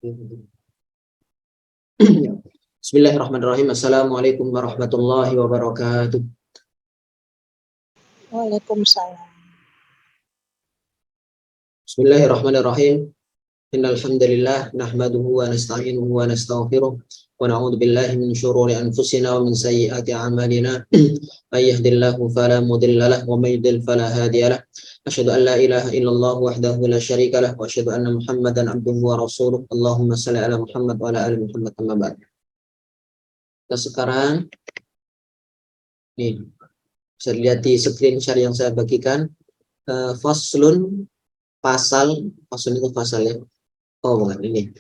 Bismillahirrahmanirrahim. Assalamualaikum warahmatullahi wabarakatuh. Waalaikumsalam. Bismillahirrahmanirrahim. Innal hamdalillah nahmaduhu wa nasta'inuhu wa nastaghfiruh wa na'udzu billahi min shururi anfusina wa min sayyiati a'malina. May yahdihillahu fala mudilla lahu wa may yudlil fala hadiya lahu. Asyhadu an la ilaha illallah wahdahu la syarika lahu wa asyhadu anna Muhammadan abduhu wa rasuluh. Allahumma shalli ala Muhammad wa ala ali Muhammad amma ba'd. Nah, sekarang nih bisa dilihat di screenshot yang saya bagikan. Faslun, faslun itu pasalnya. Oh, bukan ini.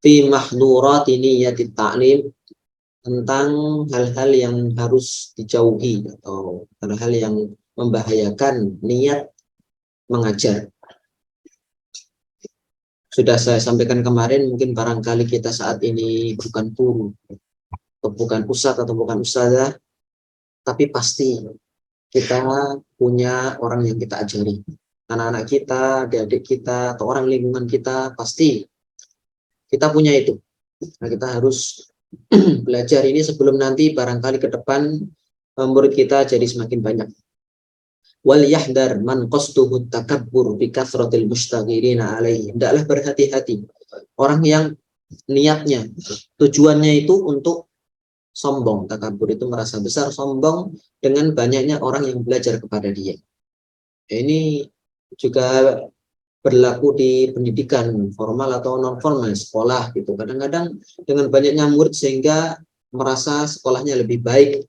Fi mahdurati niyatit ta'lim, tentang hal-hal yang harus dijauhi atau hal-hal yang membahayakan niat mengajar. Sudah saya sampaikan kemarin, mungkin barangkali kita saat ini bukan guru, atau bukan ustadz atau bukan ustadzah, tapi pasti kita punya orang yang kita ajari. Anak-anak kita, adik-adik kita, atau orang lingkungan kita, pasti kita punya itu. Nah, kita harus belajar ini sebelum nanti barangkali ke depan murid kita jadi semakin banyak. Wal yahdar man qasduhu takabbur bi kathratil mustaghirina alaihi. Hendaklah berhati-hati orang yang niatnya, tujuannya itu untuk sombong. Takabur itu merasa besar, sombong dengan banyaknya orang yang belajar kepada dia. Ini juga berlaku di pendidikan formal atau non formal, sekolah gitu. Kadang-kadang dengan banyaknya murid sehingga merasa sekolahnya lebih baik,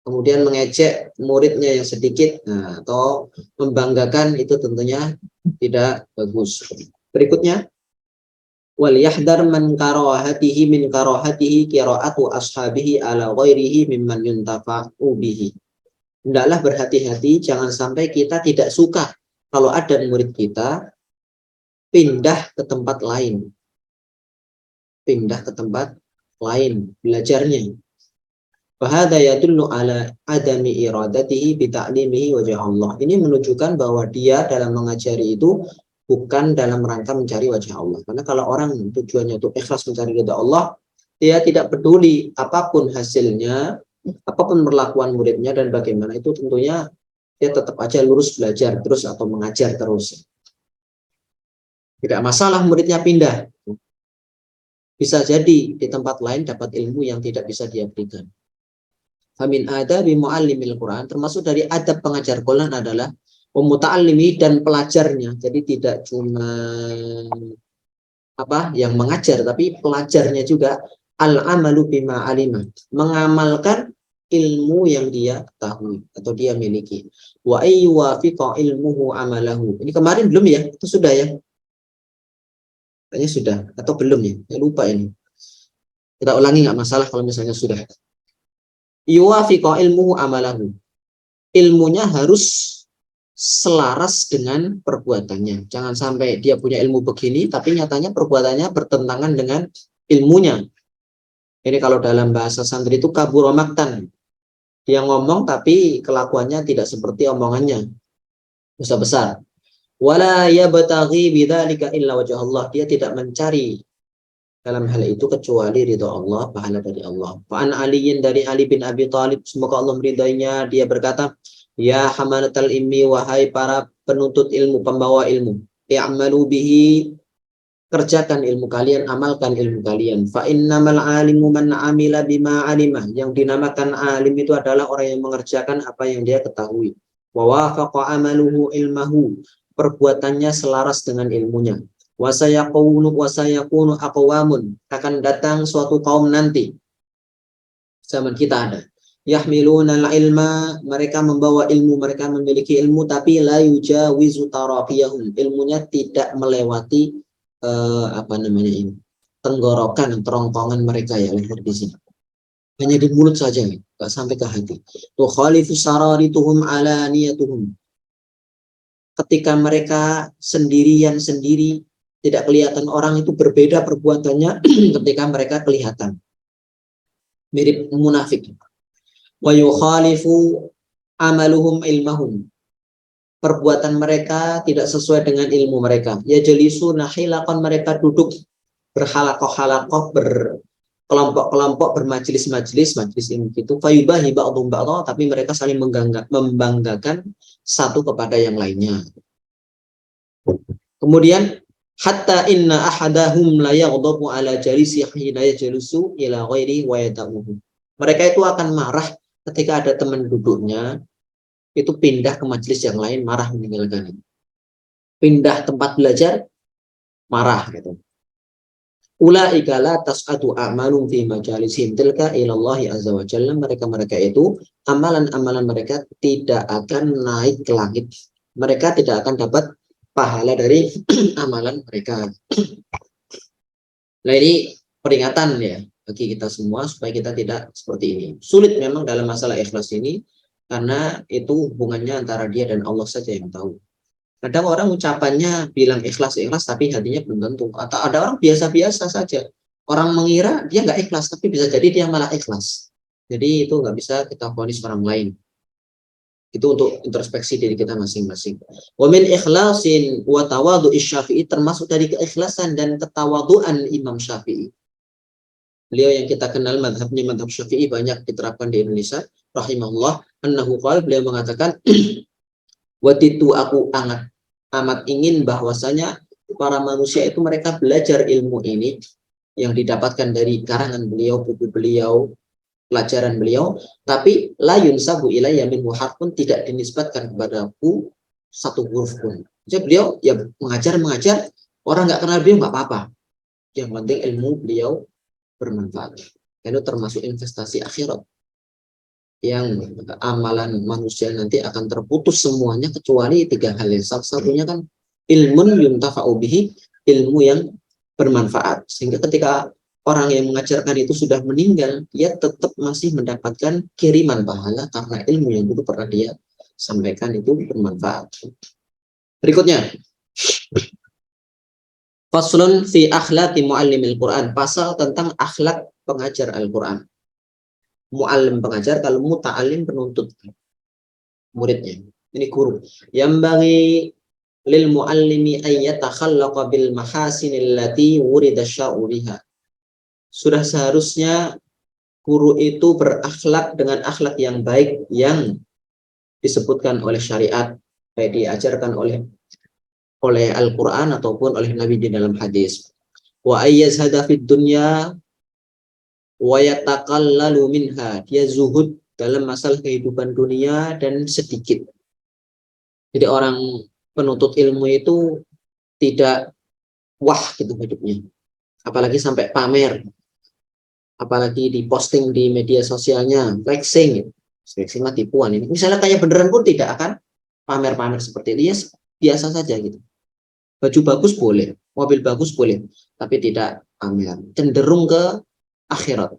kemudian mengejek muridnya yang sedikit, atau membanggakan, itu tentunya tidak bagus. Berikutnya, wal yahdar man karahatihi min karahatihi qiraatu ashabihi ala ghairihi mimman yuntafa'u bihi. Hendaklah berhati-hati, jangan sampai kita tidak suka kalau ada murid kita pindah ke tempat lain. Pindah ke tempat lain belajarnya. Fahadha yadullu ala adami iradatihi bi ta'limihi wajah Allah. Ini menunjukkan bahwa dia dalam mengajari itu bukan dalam rangka mencari wajah Allah. Karena kalau orang tujuannya itu ikhlas mencari ridha Allah, dia tidak peduli apapun hasilnya, apapun perlakuan muridnya dan bagaimana, itu tentunya dia tetap aja lurus belajar terus atau mengajar terus. Tidak masalah muridnya pindah. Bisa jadi di tempat lain dapat ilmu yang tidak bisa dia berikan. Famin adabi muallimil Quran, termasuk dari adab pengajar Quran adalah muta'allimi dan pelajarnya. Jadi tidak cuma yang mengajar, tapi pelajarnya juga al-amalu bima alima, mengamalkan ilmu yang dia ketahui atau dia miliki. Wa ayyuwafiqa ilmuhu amalahu. Ini kemarin belum ya? Itu sudah ya? Kayaknya sudah atau belum ya? Saya lupa ini. Kita ulangi, nggak masalah kalau misalnya sudah. Yuwafiqa ilmuhu amalahu. Ilmunya harus selaras dengan perbuatannya. Jangan sampai dia punya ilmu begini, tapi nyatanya perbuatannya bertentangan dengan ilmunya. Ini kalau dalam bahasa santri itu kabur maktan. Dia ngomong tapi kelakuannya tidak seperti omongannya. Dosa besar. Wala yabtaghi bidzalika illa wajh Allah. Dia tidak mencari dalam hal itu kecuali ridha Allah, pahala dari Allah. Fa'an Aliyin, dari Ali bin Abi Thalib, semoga Allah meridainya, dia berkata, ya hamalatal ilmi, wahai para penuntut ilmu, pembawa ilmu, i'malu bihi, kerjakan ilmu kalian, amalkan ilmu kalian. Fa innamal alimu man amila bima alima. Yang dinamakan alim itu adalah orang yang mengerjakan apa yang dia ketahui. Wa wafaqa amaluhu ilmahu. Perbuatannya selaras dengan ilmunya. Wasayakunu aqwamun, akan datang suatu kaum nanti. Zaman kita ada. Yahmiluna ilma, mereka membawa ilmu, mereka memiliki ilmu, tapi la yujawizu tarafiyahum. Ilmunya tidak melewati tenggorokan, terongkongan mereka ya, leher di sini. Hanya di mulut saja, nggak sampai ke hati. Tukhalifu sararituhum ala niyatuhum. Ketika mereka sendirian sendiri, tidak kelihatan orang, itu berbeda perbuatannya ketika mereka kelihatan. Mirip munafik. Wa yukhalifu amaluhum ilmahum. Perbuatan mereka tidak sesuai dengan ilmu mereka. Ya jelisu nahilakon, mereka duduk berhalakoh-halakoh, berkelompok-kelompok, bermajelis-majelis, majelis ilmu itu fayubahi ba'dhum ba'dha, tapi mereka saling membanggakan satu kepada yang lainnya. Kemudian hatta inna ahadahum la yaghdabu ala jalisi hina yajlisu ila ghairi wa yad'uhu. Mereka itu akan marah ketika ada teman duduknya itu pindah ke majelis yang lain, marah meninggalkan. Pindah tempat belajar, marah gitu. Ulaika la tas'atu a'malum fi majalisihim tilka ila Allah azza wa jalla. Mereka itu amalan-amalan mereka tidak akan naik ke langit. Mereka tidak akan dapat pahala dari amalan mereka. Nah, ini peringatan ya bagi kita semua supaya kita tidak seperti ini. Sulit memang dalam masalah ikhlas ini karena itu hubungannya antara dia dan Allah saja yang tahu. Kadang orang ucapannya bilang ikhlas-ikhlas tapi hatinya belum tentu. Atau ada orang biasa-biasa saja. Orang mengira dia nggak ikhlas tapi bisa jadi dia malah ikhlas. Jadi itu nggak bisa kita vonis orang lain. Itu untuk introspeksi diri kita masing-masing. Wa min ikhlasin wa tawadhu'i Syafi'i, termasuk dari keikhlasan dan ketawaduan Imam Syafi'i. Beliau yang kita kenal madhabnya madhab Syafi'i banyak diterapkan di Indonesia. Rahimahullah, annahu qala, beliau mengatakan, waditu aku amat ingin bahwasanya para manusia itu mereka belajar ilmu ini yang didapatkan dari karangan beliau, buku beliau, pelajaran beliau, tapi la yunsabu ilayya minhu harfun, tidak dinisbatkan kepadaku satu huruf pun. Jadi beliau ya mengajar, orang nggak kenal beliau nggak apa-apa. Yang penting ilmu beliau bermanfaat. Itu termasuk investasi akhirat. Yang amalan manusia nanti akan terputus semuanya kecuali tiga hal. Salah satunya kan ilmun yuntafa'u bihi, ilmu yang bermanfaat. Sehingga ketika orang yang mengajarkan itu sudah meninggal, dia tetap masih mendapatkan kiriman pahala karena ilmu yang dulu pernah dia sampaikan itu bermanfaat. Berikutnya, faslun fi akhlaqi muallimil Quran, pasal tentang akhlak pengajar Al-Quran. Muallim pengajar, kalau muta'alim penuntut muridnya. Ini guru. Yang bagi lil muallimi ayyatakhallqa bil mahasinil lati wurida syar'u biha. Sudah seharusnya guru itu berakhlak dengan akhlak yang baik yang disebutkan oleh syariat, baik diajarkan oleh Al-Quran ataupun oleh Nabi di dalam hadis. Wa ayyazhada fid dunya wa yataqallalu minha, dia zuhud dalam masalah kehidupan dunia dan sedikit. Jadi orang penuntut ilmu itu tidak wah gitu hidupnya, apalagi sampai pamer, apalagi diposting di media sosialnya, flexing, flexing mah tipuan ini. Misalnya kayak beneran pun tidak akan pamer-pamer seperti itu, ya biasa saja gitu. Baju bagus boleh, mobil bagus boleh, tapi tidak pamer. Cenderung ke akhirat.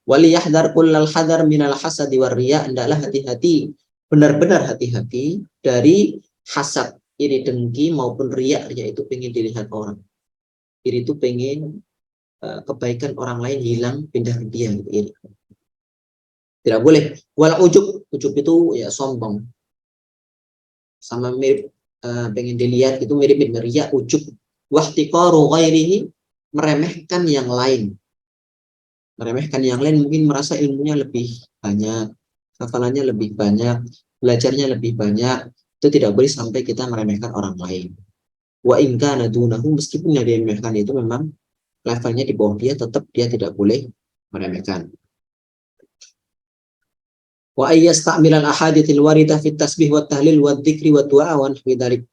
Waliyahdar kullal hadar minal hasadi warriya, hendaklah hati-hati, benar-benar hati-hati dari hasad, iri dengki maupun riya. Riya itu pengen dilihat orang. Iri itu pengen kebaikan orang lain hilang, pindah ke dia gitu, iri. Tidak boleh. Wal ujub, ujub itu ya sombong. Sama mirip pengen dilihat, itu mirip-mirip riya, ujub. Wahtiqaru ghairihi, meremehkan yang lain. Meremehkan yang lain, mungkin merasa ilmunya lebih banyak, hafalannya lebih banyak, belajarnya lebih banyak. Itu tidak boleh sampai kita meremehkan orang lain. Wa in kana dunahu, meskipun yang diremehkan itu memang levelnya di bawah dia, tetap dia tidak boleh meremehkan. Wa ayyasta'milal ahadithil waridah fit tasbih wa tahlil wa dzikri wa du'a wa nahwi dzalik.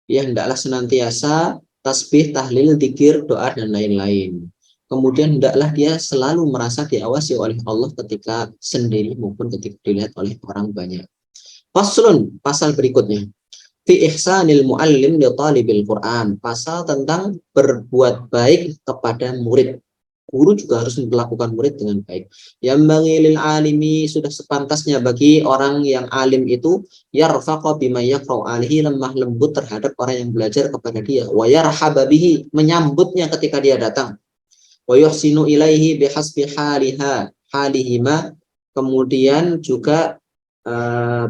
Ya, hendaklah senantiasa tasbih, tahlil, dzikir, doa dan lain-lain. Kemudian hendaklah dia selalu merasa diawasi oleh Allah ketika sendiri maupun ketika dilihat oleh orang banyak. Faslun, pasal berikutnya. Fi ihsanil muallim li talibil Quran, pasal tentang berbuat baik kepada murid. Guru juga harus memperlakukan murid dengan baik. Yang bangilil alimi, sudah sepantasnya bagi orang yang alim itu yarfaqa bima yaqra'u alihi, lemah lembut terhadap orang yang belajar kepada dia. Wa yarhaba bihi, menyambutnya ketika dia datang. Wa yuhsinu ilaihi bihasbi halihima, kemudian juga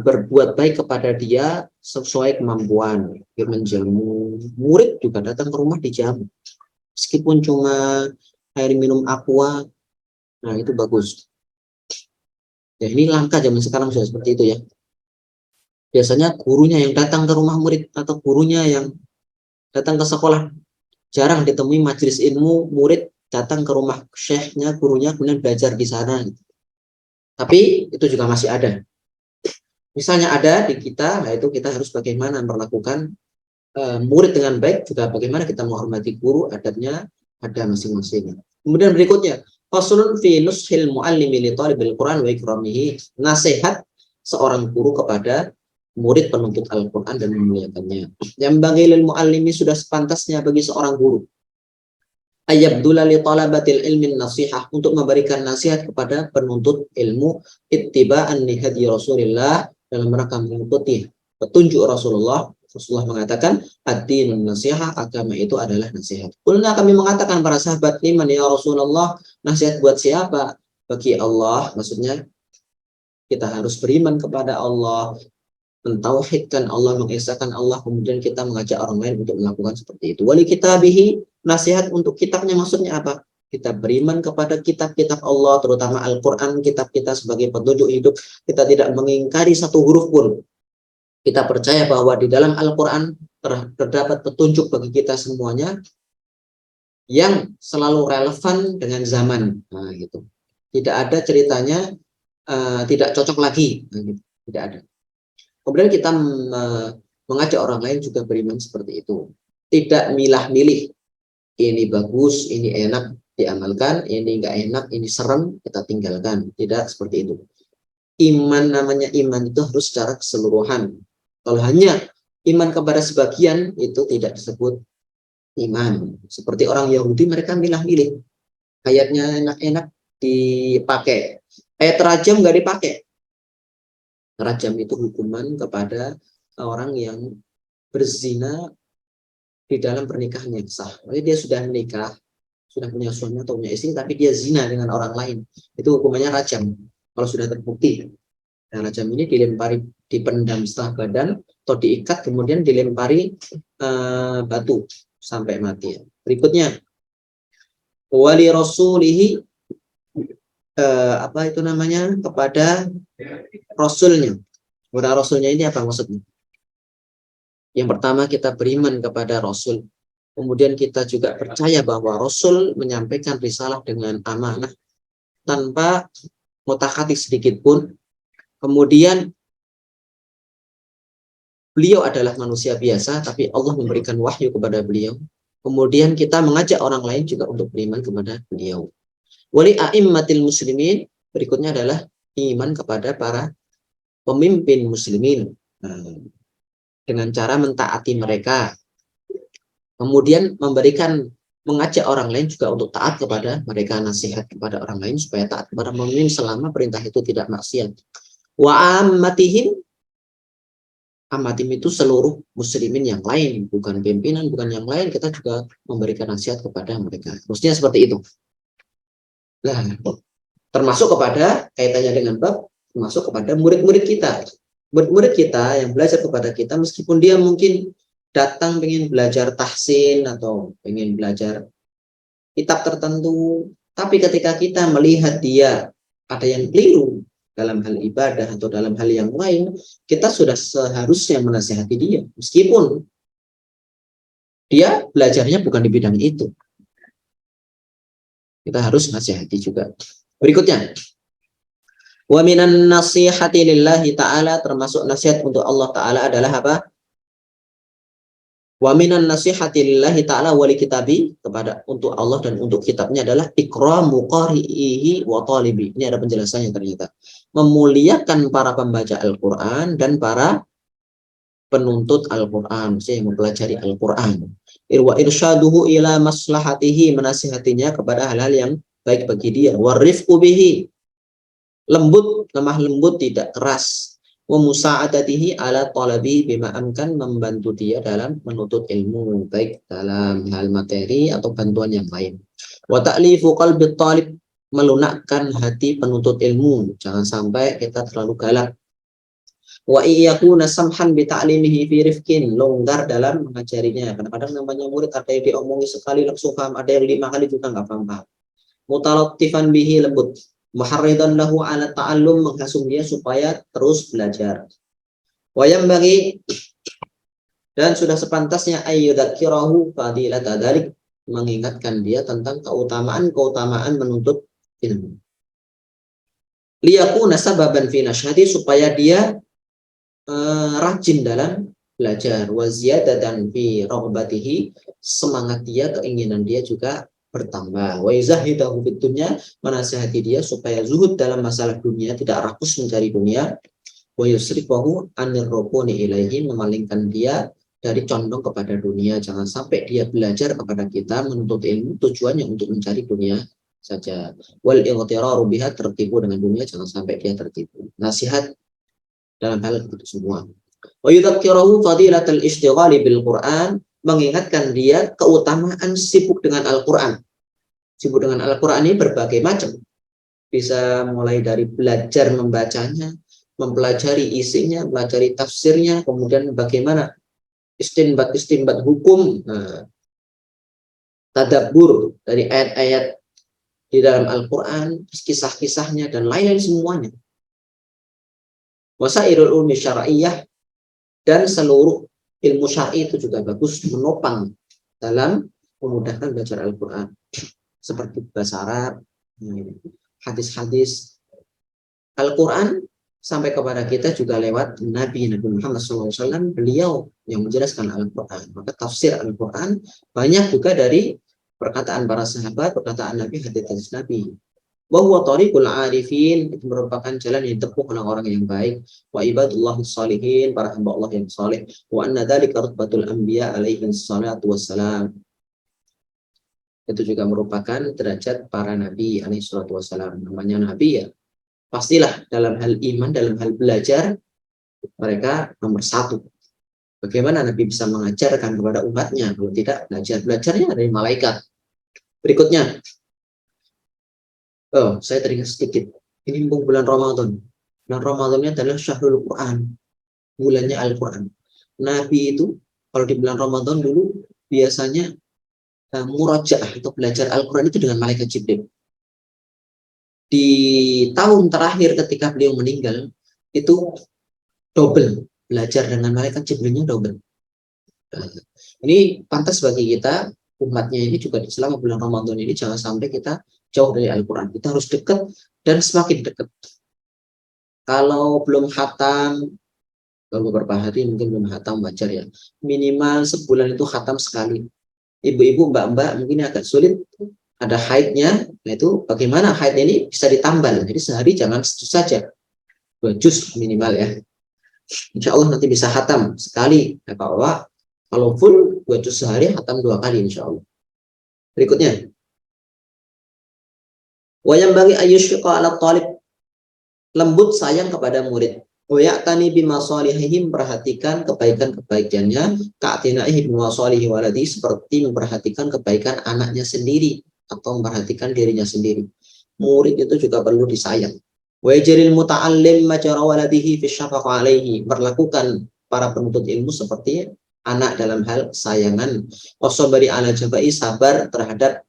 berbuat baik kepada dia sesuai kemampuan, menjamu. Murid juga datang ke rumah dijamu. Meskipun cuma air minum aqua, nah itu bagus. Ya ini langka zaman sekarang sudah seperti itu ya. Biasanya gurunya yang datang ke rumah murid atau gurunya yang datang ke sekolah. Jarang ditemui majelis ilmu, murid datang ke rumah syekhnya, gurunya, kemudian belajar di sana. Tapi itu juga masih ada. Misalnya ada di kita, nah itu kita harus bagaimana melakukan murid dengan baik, juga bagaimana kita menghormati guru, adabnya ada masing-masing. Kemudian berikutnya, faslun fi nushil muallimi li talibil Quran wa ikramihi. Nasihat seorang guru kepada murid penuntut Al-Quran dan memuliakannya. Yang bagi lil muallimi sudah sepantasnya bagi seorang guru ayyabdula li talabatil ilmin nasihah, untuk memberikan nasihat kepada penuntut ilmu ittiba'an li hadi Rasulillah, dalam rangka mengikuti petunjuk Rasulullah. Rasulullah mengatakan ad-dinun nasihah, agama itu adalah nasihat. Kulna, kami mengatakan para sahabat, liman ya Rasulullah, nasihat buat siapa? Bagi Allah, maksudnya kita harus beriman kepada Allah, mentauhidkan Allah, mengesahkan Allah, kemudian kita mengajak orang lain untuk melakukan seperti itu. Wali kitabihi, nasihat untuk kitabnya, maksudnya apa? Kita beriman kepada kitab-kitab Allah, terutama Al-Quran, kitab kita sebagai petunjuk hidup. Kita tidak mengingkari satu huruf pun. Kita percaya bahwa di dalam Al-Quran terdapat petunjuk bagi kita semuanya yang selalu relevan dengan zaman. Nah, gitu. Tidak ada ceritanya tidak cocok lagi. Nah, gitu. Tidak ada. Kemudian kita mengajak orang lain juga beriman seperti itu. Tidak milah-milih. Ini bagus, ini enak, diamalkan. Ini enggak enak, ini serem, kita tinggalkan. Tidak seperti itu. Iman, namanya iman itu harus secara keseluruhan. Kalau hanya iman kepada sebagian, itu tidak disebut iman. Seperti orang Yahudi, mereka milah-milih. Ayatnya enak-enak dipakai. Ayat rajam nggak dipakai. Rajam itu hukuman kepada orang yang berzina di dalam pernikahan yang sah. Jadi dia sudah menikah, sudah punya suami atau punya istri, tapi dia zina dengan orang lain. Itu hukumannya rajam. Kalau sudah terbukti. Nah, rajam ini dilempari, dipendam setengah badan atau diikat, kemudian dilempari batu sampai mati. Berikutnya, wali rasulihi, apa itu namanya, kepada Rasulnya. Kepada Rasulnya ini apa maksudnya? Yang pertama, kita beriman kepada Rasul. Kemudian kita juga percaya bahwa Rasul menyampaikan risalah dengan amanah tanpa mutakhati sedikit pun. Kemudian beliau adalah manusia biasa, tapi Allah memberikan wahyu kepada beliau. Kemudian kita mengajak orang lain juga untuk beriman kepada beliau. Wali a'immatil muslimin, berikutnya adalah iman kepada para pemimpin muslimin. Dengan cara mentaati mereka. Kemudian mengajak orang lain juga untuk taat kepada mereka, nasihat kepada orang lain supaya taat kepada pemimpin selama perintah itu tidak maksiat. Wa ammatihim, amatim itu seluruh muslimin yang lain, bukan pimpinan, bukan yang lain, kita juga memberikan nasihat kepada mereka. Maksudnya seperti itu. Nah, termasuk kepada kaitannya dengan bab, termasuk kepada murid-murid kita. Murid-murid kita yang belajar kepada kita, meskipun dia mungkin datang pengen belajar tahsin atau pengen belajar kitab tertentu, tapi ketika kita melihat dia ada yang keliru dalam hal ibadah atau dalam hal yang lain, kita sudah seharusnya menasihati dia, meskipun dia belajarnya bukan di bidang itu. Kita harus nasihati juga. Berikutnya, wa minan nasihati lillahi ta'ala, termasuk nasihat untuk Allah Ta'ala adalah apa? Wa minan nasihati lillahi ta'ala wali kitabi, kepada untuk Allah dan untuk kitabnya adalah ikramu qari'ihi wa talibi. Ini ada penjelasannya ternyata. Memuliakan para pembaca Al-Quran dan para penuntut Al-Quran, yang mempelajari Al-Quran. Irwa irsyaduhu ila maslahatihi, menasihatinya kepada hal-hal yang baik bagi dia. Warifqu bihi, lembut, lemah lembut, tidak keras. Wa musa'adatihi ala talabi bima amkan, membantu dia dalam menuntut ilmu, baik dalam hal materi atau bantuan yang lain. Wa ta'lifu qalbi talib, melunakkan hati penuntut ilmu, jangan sampai kita terlalu galak. Wa iyakuna samhan bi ta'limihi fi rifqin, longgar dalam mengajarinya. Kadang-kadang namanya murid ada yang diomongi sekali langsung paham, ada yang 5 kali juga nggak paham. Mutalattifan bihi, lembut. Muharridan lahu ala ta'allum, menghasung dia supaya terus belajar. Wayam bagi, dan sudah sepantasnya ayyudzakirahu fadilata dzalik, mengingatkan dia tentang keutamaan menuntut ilmu. Liyakuna sababan fi nashati, supaya dia rajin dalam belajar, waziyadatan fi raghbatihi, semangat dia, keinginan dia juga bertambah. Wa yuzahidahu fid dunya, menasihati dia supaya zuhud dalam masalah dunia, tidak rakus mencari dunia. Wa yusrifahu anir rukuni ilaihi, memalingkan dia dari condong kepada dunia. Jangan sampai dia belajar kepada kita, menuntut ilmu tujuannya untuk mencari dunia saja. Wal ightiraru biha, tertipu dengan dunia, jangan sampai dia tertipu. Nasihat dalam hal itu semua. Wa yudzakkirahu fadilatal istighali bil Qur'an, mengingatkan dia keutamaan sibuk dengan Al-Qur'an. Sibuk dengan Al-Qur'an ini berbagai macam. Bisa mulai dari belajar membacanya, mempelajari isinya, mempelajari tafsirnya, kemudian bagaimana istinbat hukum, tadabbur dari ayat-ayat di dalam Al-Qur'an, kisah-kisahnya dan lain-lain semuanya. Wasairul ilmi syar'iyyah, dan seluruh ilmu syar'i itu juga bagus, menopang dalam memudahkan belajar Al-Qur'an. Seperti bahasa Arab, hadis-hadis. Al-Qur'an sampai kepada kita juga lewat Nabi Muhammad SAW, beliau yang menjelaskan Al-Qur'an. Maka tafsir Al-Qur'an banyak juga dari perkataan para sahabat, perkataan Nabi, hadis Nabi. Wa huwa tariqul arifin, itu merupakan jalan yang ditempuh orang-orang yang baik. Wa ibadullahi shalihin, para hamba Allah yang saleh. Wa anna dzalika rutbatul anbiya alaihi salatu wassalam. Itu juga merupakan derajat para nabi alaihi salatu wassalam. Namanya nabi ya, pastilah dalam hal iman, dalam hal belajar, mereka nomor 1. Bagaimana Nabi bisa mengajarkan kepada umatnya kalau tidak belajarnya dari malaikat. Berikutnya, saya teringat sedikit. Ini bulan Ramadan. Bulan Ramadannya adalah Syahrul Quran. Bulannya Al-Quran. Nabi itu kalau di bulan Ramadan dulu biasanya murajaah atau belajar Al-Quran itu dengan malaikat Jibril. Di tahun terakhir ketika beliau meninggal, itu double. Belajar dengan malaikat Jibrilnya double. Ini pantas bagi kita, umatnya ini juga selama bulan Ramadan ini jangan sampai kita jauh dari Al-Quran. Kita harus dekat dan semakin dekat. Kalau belum khatam, baru beberapa hari mungkin belum khatam wajar ya. Minimal sebulan itu khatam sekali. Ibu-ibu, mbak-mbak mungkin agak sulit. Ada haidnya, nah itu bagaimana haidnya ini bisa ditambal. Jadi sehari jangan itu saja. 2 juz minimal ya. Insya Allah nanti bisa khatam sekali. Ya, kalau full 2 juz sehari, khatam 2 kali insya Allah. Berikutnya. Wayam bagi ayyusyqa ala talib, lembut sayang kepada murid. Wayatani bimasalihihim, perhatikan kebaikan-kebaikannya. Ka'tina'ihi bimasalihi waladi, seperti memperhatikan kebaikan anaknya sendiri atau memperhatikan dirinya sendiri. Murid itu juga perlu disayang. Wajiril muta'allim majara waladihi fi syafaqah alaihi, berlakukan para penuntut ilmu seperti anak dalam hal kesayangan. Wasobari ala jabai, sabar terhadap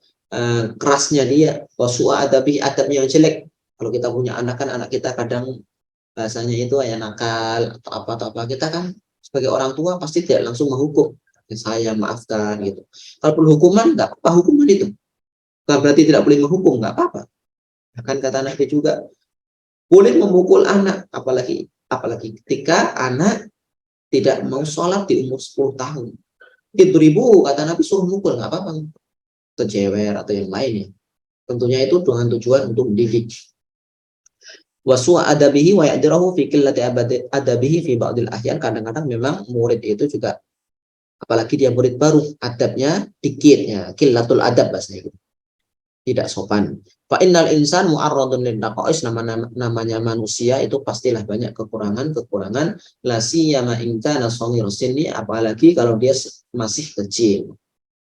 kerasnya dia. Wasua adabi, adabnya yang jelek. Kalau kita punya anak kan, anak kita kadang bahasanya itu ya nakal atau apa, kita kan sebagai orang tua pasti tidak langsung menghukum. Saya maafkan gitu. Kalau perlu hukuman, nggak apa-apa hukuman itu. Bukan berarti tidak boleh menghukum, nggak apa-apa. Bahkan kata Nabi juga boleh memukul anak, apalagi ketika anak tidak mau sholat di umur 10 tahun. 1000 kata Nabi suruh mukul, nggak apa-apa. Kejewer atau yang lainnya. Tentunya itu dengan tujuan untuk mendidik. Waswa adabihi wa ya'dirahu fi qillati adabihi fi ba'dil ahyan. Kadang-kadang memang murid itu juga, apalagi dia murid baru, adabnya dikit ya, qillatul adab bahasanya gitu. Tidak sopan. Fa innal insan mu'arradun lin naqais, namanya manusia itu pastilah banyak kekurangan la siyama in kana shaghir sinni, apalagi kalau dia masih kecil.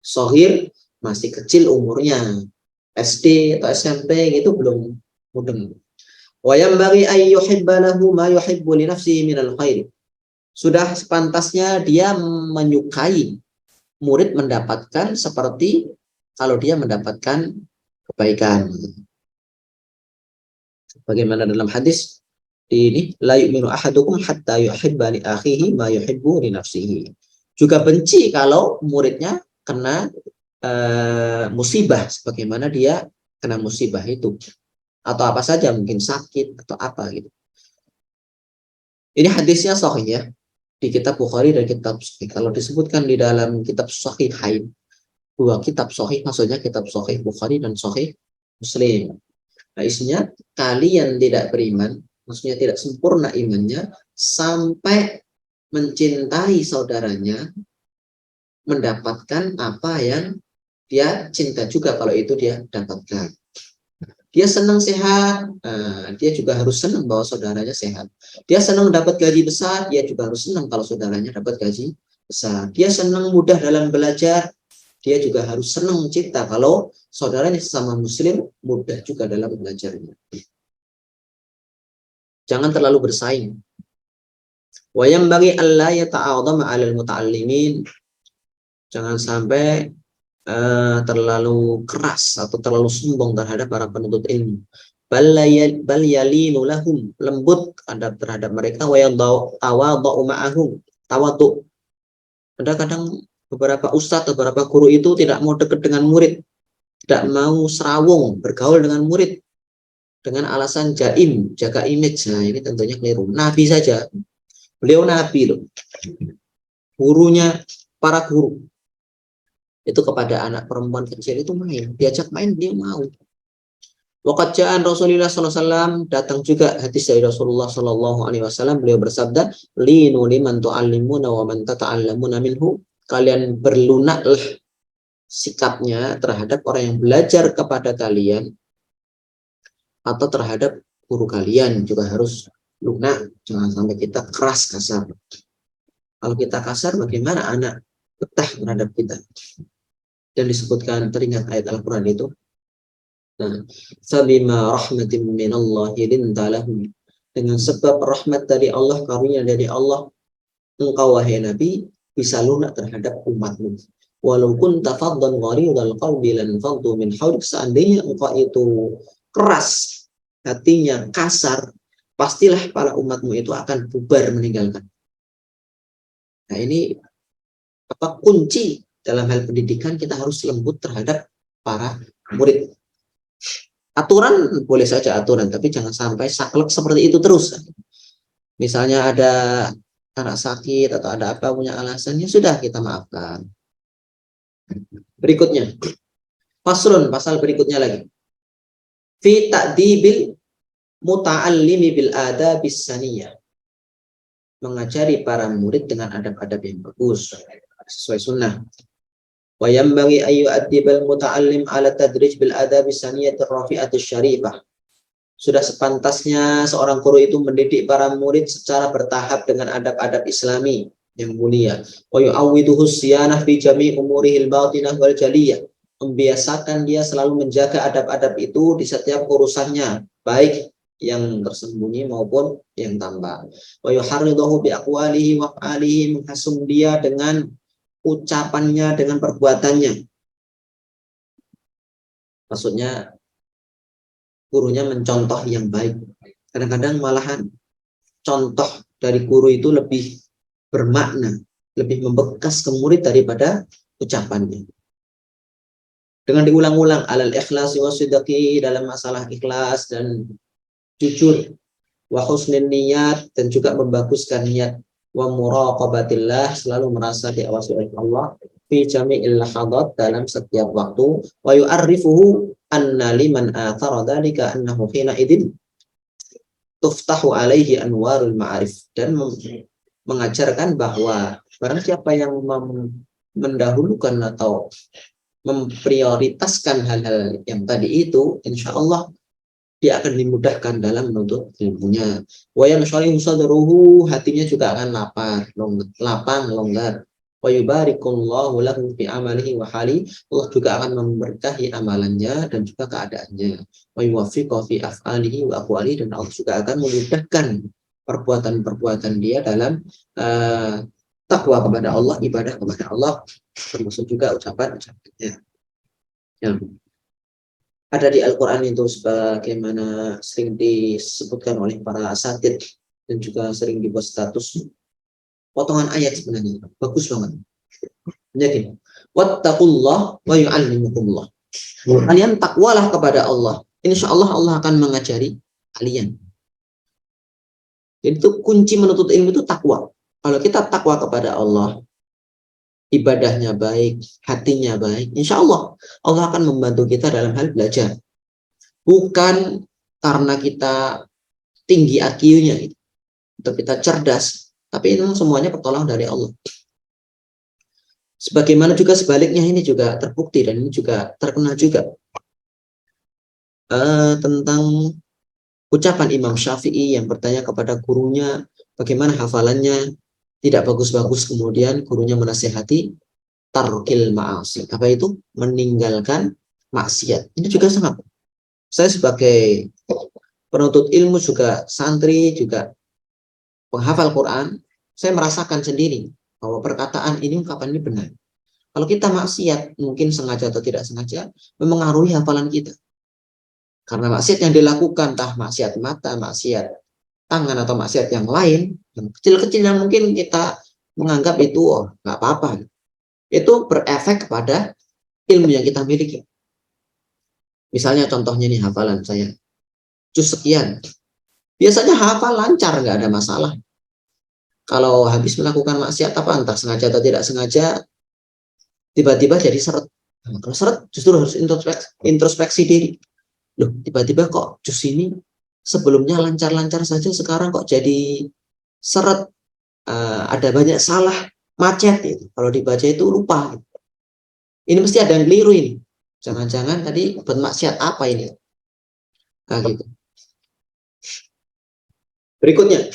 Shaghir masih kecil umurnya, SD atau SMP gitu belum mudeng. Wa yanbaghi ay yuhibba lahu ma yuhibbu li nafsihi minal khair. Sudah sepantasnya dia menyukai murid mendapatkan seperti kalau dia mendapatkan kebaikan. Bagaimana dalam hadis ini, la yu'minu ahadukum hatta yuhibba li akhihi ma yuhibbu li nafsihi. Juga benci kalau muridnya kena musibah sebagaimana dia kena musibah itu, atau apa saja, mungkin sakit atau apa gitu. Ini hadisnya sahih ya, di kitab Bukhari dan kitab Sahih. Kalau disebutkan di dalam kitab Sahihain, dua kitab sahih, maksudnya kitab Sahih Bukhari dan Sahih Muslim. Nah, isinya kalian tidak beriman, maksudnya tidak sempurna imannya sampai mencintai saudaranya mendapatkan apa yang dia cinta juga kalau itu dia dapatkan. Dia senang sehat, dia juga harus senang bahwa saudaranya sehat. Dia senang dapat gaji besar, dia juga harus senang kalau saudaranya dapat gaji besar. Dia senang mudah dalam belajar, dia juga harus senang cinta kalau saudaranya sesama muslim mudah juga dalam belajarnya. Jangan terlalu bersaing. Wa yanbaghi alla yata'adhama 'alal muta'allimin. Jangan sampai terlalu keras atau terlalu sombong terhadap para penuntut ilmu. Bal yalinu lahum, lembut terhadap mereka, wa tawadhu ma'ahum, tawadhu. Kadang-kadang beberapa ustadz atau beberapa guru itu tidak mau dekat dengan murid, tidak mau serawung bergaul dengan murid dengan alasan jaim, jaga image. Nah, ini tentunya keliru. Nabi saja, beliau nabi loh, gurunya para guru itu kepada anak perempuan kecil itu main, diajak main dia mau. Waqad ja'an Rasulullah SAW, datang juga hadis dari Rasulullah SAW, beliau bersabda, linu liman tu'allimuna wa man tata'allamuna minhu. Kalian berlunaklah sikapnya terhadap orang yang belajar kepada kalian atau terhadap guru kalian juga harus lunak. Jangan sampai kita keras kasar. Kalau kita kasar, bagaimana anak betah terhadap kita? Dan disebutkan, teringat ayat Al-Quran itu, Fabima rahmatin minallahi linta lahum, dengan sebab rahmat dari Allah, karunia dari Allah, engkau wahai Nabi bisa lunak terhadap umatmu. Walau kunta faddan ghalidhal qalbi lan faddu min hawlik, seandainya engkau itu keras hatinya, kasar, pastilah para umatmu itu akan bubar meninggalkan. Nah, ini apa kunci dalam hal pendidikan, kita harus lembut terhadap para murid. Aturan boleh saja aturan, tapi jangan sampai saklek seperti itu terus. Misalnya ada anak sakit atau ada apa punya alasannya, sudah kita maafkan. Berikutnya, faslun, pasal berikutnya lagi. Fi ta'dibil muta'allimi bil adabis saniyah. Mengajari para murid dengan adab-adab yang bagus sesuai sunnah. Wa yanbaghi ay yu'addibal muta'allim ala tadrij bil adabis saniyati rafi'ati syarifah. Sudah sepantasnya seorang guru itu mendidik para murid secara bertahap dengan adab-adab Islami yang mulia. Wa yu'awwiduhu siyanah fi jami' umurihil batinah wal jaliyah. Membiasakan dia selalu menjaga adab-adab itu di setiap urusannya, baik yang tersembunyi maupun yang tampak. Wa yuharridahu bi aqwalihi wa af'alihi, menghasung dia dengan ucapannya, dengan perbuatannya. Maksudnya gurunya mencontoh yang baik. Kadang-kadang malahan contoh dari guru itu lebih bermakna, lebih membekas ke murid daripada ucapannya. Dengan diulang-ulang, alal ikhlasi wa sidqi, dalam masalah ikhlas dan jujur, wa husnin niyat, dan juga membaguskan niat, wa muraqabatillah, selalu merasa diawasi oleh Allah, fi jami'il lahadat, dalam setiap waktu, wa yu'arrifuhu anna liman athara dhalika annahu hina idin tuftahu alaihi anwarul ma'arif, dan mengajarkan bahwa barang siapa yang mendahulukan atau memprioritaskan hal-hal yang tadi itu, insya Allah dia akan dimudahkan dalam menuntut ilmunya. Wa yanshalihu sadruhu, hatinya juga akan lapang, longgar. wa yubarikullahu lahu fi amalihi wa hali. Allah juga akan memberkahi amalannya dan juga keadaannya. Wa yuwaffiqhu fi af'alihi wa aqwalihi, dan Allah juga akan memudahkan perbuatan-perbuatan dia dalam takwa kepada Allah, ibadah kepada Allah, termasuk juga ucapan-ucapannya. Ya. Ada di Al-Quran itu sebagaimana sering disebutkan oleh para asatid dan juga sering dibuat status potongan ayat, sebenarnya bagus banget. Jadi, wattaqullah wa yu'allimukumullah. Kalian takwalah kepada Allah. Insya Allah Allah akan mengajari kalian. Jadi itu kunci menuntut ilmu itu takwa. Kalau kita takwa kepada Allah, ibadahnya baik, hatinya baik, insya Allah Allah akan membantu kita dalam hal belajar. Bukan karena kita tinggi IQ-nya gitu, atau kita cerdas, tapi itu semuanya pertolongan dari Allah. Sebagaimana juga sebaliknya, ini juga terbukti dan ini juga terkenal juga tentang ucapan Imam Syafi'i yang bertanya kepada gurunya bagaimana hafalannya tidak bagus-bagus, kemudian gurunya menasihati tarkil ma'asi. Apa itu? Meninggalkan maksiat. Ini juga sangat. Saya sebagai penuntut ilmu, juga santri, juga penghafal Quran, saya merasakan sendiri bahwa perkataan ini, ungkapan ini benar. Kalau kita maksiat, mungkin sengaja atau tidak sengaja, memengaruhi hafalan kita. Karena maksiat yang dilakukan, entah maksiat mata, maksiat tangan, atau maksiat yang lain, yang kecil-kecil yang mungkin kita menganggap itu nggak apa-apa, itu berefek kepada ilmu yang kita miliki. Misalnya contohnya nih, hafalan saya juz sekian, biasanya hafal lancar, nggak ada masalah. Kalau habis melakukan maksiat apa, entah sengaja atau tidak sengaja, tiba-tiba jadi seret. Nah, kalau seret justru harus introspeksi diri. Loh, tiba-tiba kok juz ini sebelumnya lancar-lancar saja, sekarang kok jadi seret, ada banyak salah, macet gitu. Kalau dibaca itu lupa. Ini mesti ada yang keliru ini. Jangan-jangan tadi bermaksiat apa ini? Nah, gitu. Berikutnya,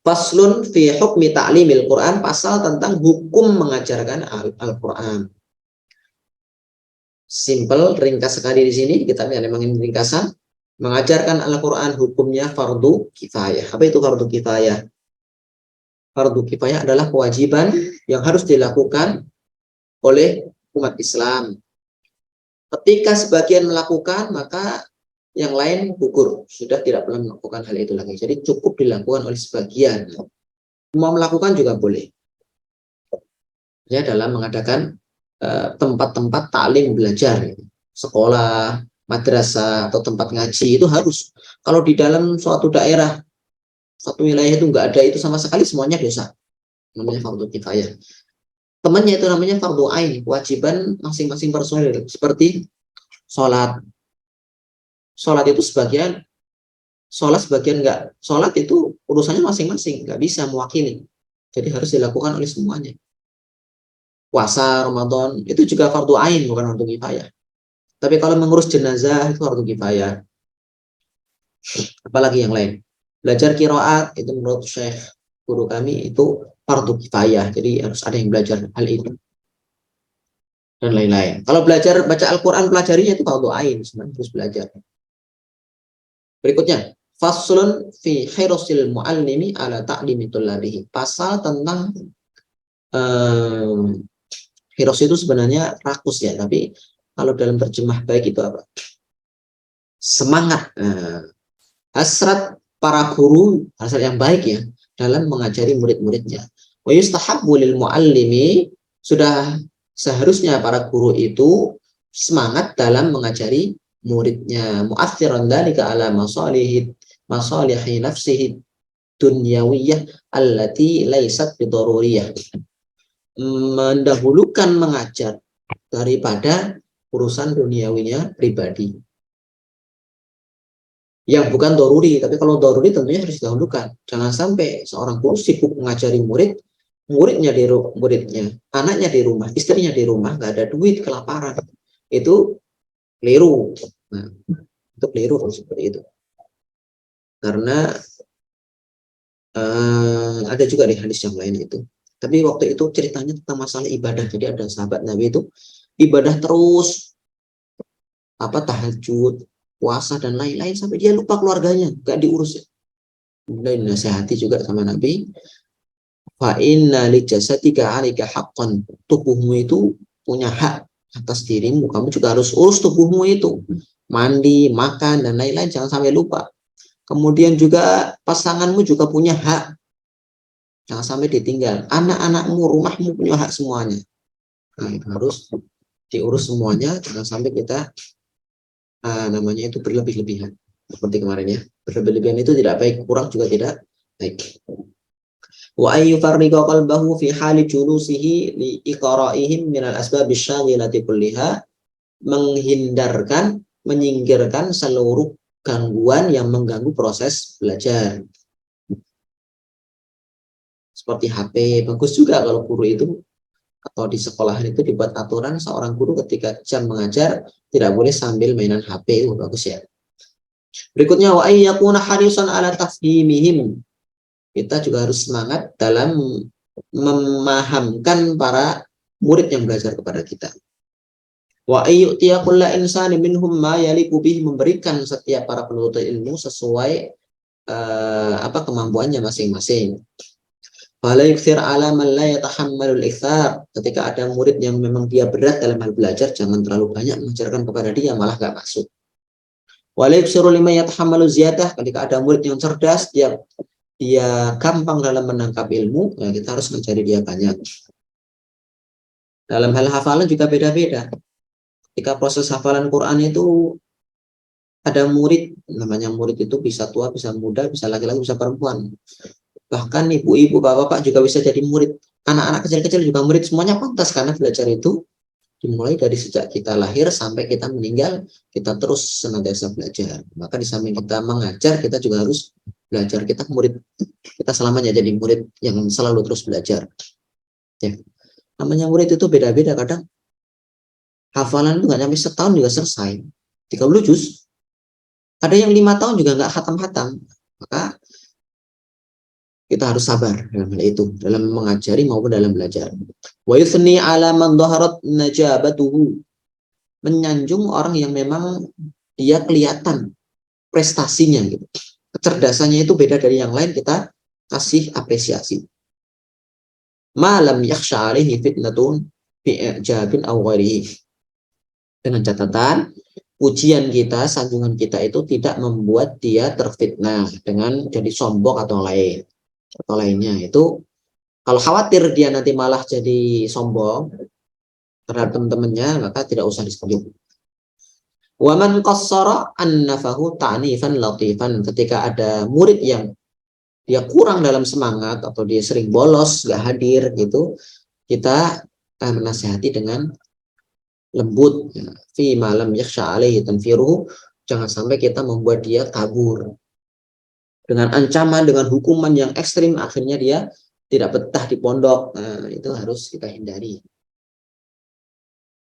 faslun fi hukmi ta'limil Quran, pasal tentang hukum mengajarkan Al-Quran. Simple, ringkas sekali di sini. Kita memang ini ringkasan. Mengajarkan Al-Quran hukumnya fardu kifayah. Apa itu fardu kifayah? Fardu kifayah adalah kewajiban yang harus dilakukan oleh umat Islam. Ketika sebagian melakukan, maka yang lain gugur, sudah tidak pernah melakukan hal itu lagi. Jadi cukup dilakukan oleh sebagian. Mau melakukan juga boleh. Ya, dalam mengadakan tempat-tempat taklim belajar, sekolah, madrasah, atau tempat ngaji, itu harus. Kalau di dalam suatu daerah, suatu wilayah itu nggak ada itu sama sekali, semuanya dosa. Namanya fardu kifayah. Temannya itu namanya fardu ain, kewajiban masing-masing personil. Seperti sholat. Sholat itu sebagian, sholat sebagian enggak. Sholat itu urusannya masing-masing, nggak bisa mewakili. Jadi harus dilakukan oleh semuanya. Puasa Ramadan itu juga fardu ain, bukan fardu kifayah. Tapi kalau mengurus jenazah itu fardu kifayah. Apalagi yang lain. Belajar qiraat itu menurut Syekh guru kami itu fardu kifayah. Jadi harus ada yang belajar hal itu. Dan lain-lain. Kalau belajar baca Al-Quran, pelajarinya itu fardu ain, sebenarnya harus belajar. Berikutnya, faslun fi khairusil muallimi ala ta'limi tullabihi. Pasal tentang hiros itu sebenarnya rakus ya, tapi kalau dalam terjemah baik itu apa? Semangat, hasrat para guru, hasrat yang baik ya dalam mengajari murid-muridnya. Wa yustahabbu lil muallimi, sudah seharusnya para guru itu semangat dalam mengajari muridnya. Mu'athiran dzalika ala masalihi nafsihi dunyawiyah allati laysat bidaruriyah. Mendahulukan mengajar daripada urusan duniawinya pribadi yang bukan doruri. Tapi kalau doruri tentunya harus didahulukan. Jangan sampai seorang guru sibuk mengajari muridnya anaknya di rumah, istrinya di rumah, nggak ada duit, kelaparan. Itu keliru. Nah, itu keliru seperti itu. Karena ada juga di hadis yang lain itu. Tapi waktu itu ceritanya tentang masalah ibadah. Jadi ada sahabat Nabi itu ibadah terus, tahajud, puasa dan lain-lain sampai dia lupa keluarganya, gak diurus. Kemudian nasihati juga sama Nabi, fa inna li jasadika 'alaika haqqan. Tubuhmu itu punya hak atas dirimu, kamu juga harus urus tubuhmu itu. Mandi, makan dan lain-lain jangan sampai lupa. Kemudian juga pasanganmu juga punya hak. Jangan sampai ditinggal. Anak-anakmu, rumahmu punya hak semuanya. Nah, itu harus diurus semuanya, jangan sampai kita namanya itu berlebih-lebihan. Seperti kemarin ya. Berlebih-lebihan itu tidak baik, kurang juga tidak baik. Wa ayyu farriqa qalbahu fi hali julusihi li iqra'ihim min al-asbab asy-syaghilati kulliha, menghindarkan, menyingkirkan seluruh gangguan yang mengganggu proses belajar. Seperti HP, bagus juga kalau guru itu atau di sekolahan itu dibuat aturan seorang guru ketika jam mengajar tidak boleh sambil mainan HP, itu bagus ya. Berikutnya wa ayyakuna harisan ala tafhimihim. Kita juga harus semangat dalam memahamkan para murid yang belajar kepada kita. Wa ayyutiya kulla insani minhum ma yaliqu bihi, memberikan setiap para penuntut ilmu sesuai kemampuannya masing-masing. Fala yukthir ala man la yatahammalul ikthar. Ketika ada murid yang memang dia berat dalam hal belajar, jangan terlalu banyak mengajarkan kepada dia, malah gak masuk. Wala yuksiru liman yatahammalu ziyadah. Ketika ada murid yang cerdas, dia gampang dalam menangkap ilmu, ya kita harus mencari dia banyak. Dalam hal hafalan juga beda-beda. Ketika proses hafalan Quran itu ada murid, namanya murid itu bisa tua, bisa muda, bisa laki-laki, bisa perempuan. Bahkan ibu-ibu, bapak-bapak juga bisa jadi murid. Anak-anak kecil-kecil juga murid, semuanya pantas karena belajar itu dimulai dari sejak kita lahir sampai kita meninggal, kita terus senantiasa belajar. Maka di samping kita mengajar, kita juga harus belajar. Kita murid, kita selamanya jadi murid yang selalu terus belajar. Ya. Namanya murid itu beda-beda, kadang hafalan itu nggak sampai setahun juga selesai. 30 juz. Ada yang 5 tahun juga nggak khatam-khatam. Maka kita harus sabar dalam hal itu, dalam mengajari maupun dalam belajar. Wa yusni ala man dhaharat najabatuhu, menyanjung orang yang memang dia kelihatan prestasinya gitu. Kecerdasannya itu beda dari yang lain, kita kasih apresiasi. Ma lam yakhsha alaihi fitnatun bi i'jabin aw ghairihi. Dengan catatan pujian kita, sanjungan kita itu tidak membuat dia terfitnah dengan jadi sombong atau lainnya. Itu kalau khawatir dia nanti malah jadi sombong terhadap teman-temannya, maka tidak usah disanjung. Wa man qassara annafahu ta'nifan latifan. Ketika ada murid yang dia kurang dalam semangat atau dia sering bolos, gak hadir gitu, kita menasihati dengan lembut. Fi malam yakhsha alaihi tanfiruhu, jangan sampai kita membuat dia kabur. Dengan ancaman, dengan hukuman yang ekstrim, akhirnya dia tidak betah di pondok. Nah, itu harus kita hindari.